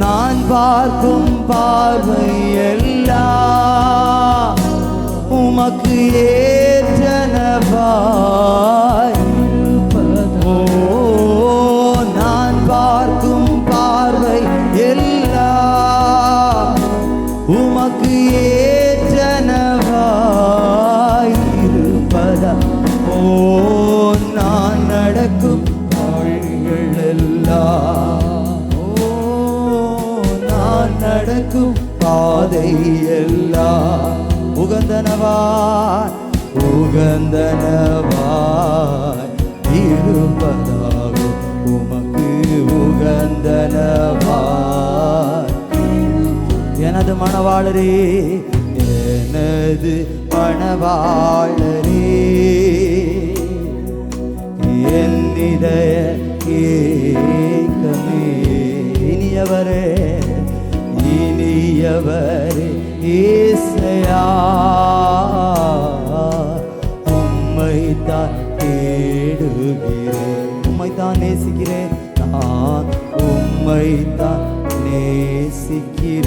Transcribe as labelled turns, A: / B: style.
A: நான் பார்க்கும் பார்வை எல்லாம் உமக்கு ஏற்றனவாய். ஓ, நான் பார்க்கும் பார்வை எல்லாம் உமக்கு ஏற்றனவாய் இருப்பதா. ஓ, நான் நடக்கும் வழிகள் எல்லாம், நடக்கும் பாதை எல்லாம் உகந்தனவாய் உகந்தனவாய் இருப்பதாக உமக்கு உகந்தனவாய். எனது மணவாளரே, எனது மணவாளரே, என் இதய ஏக்கமே, இனியவரே இனியவரே இயேசையா, உம்மைத்தான் தேடுகிறேன், உம்மைத்தான் நேசிக்கிறேன், நான் உம்மைத்தான் நேசிக்கிறேன்.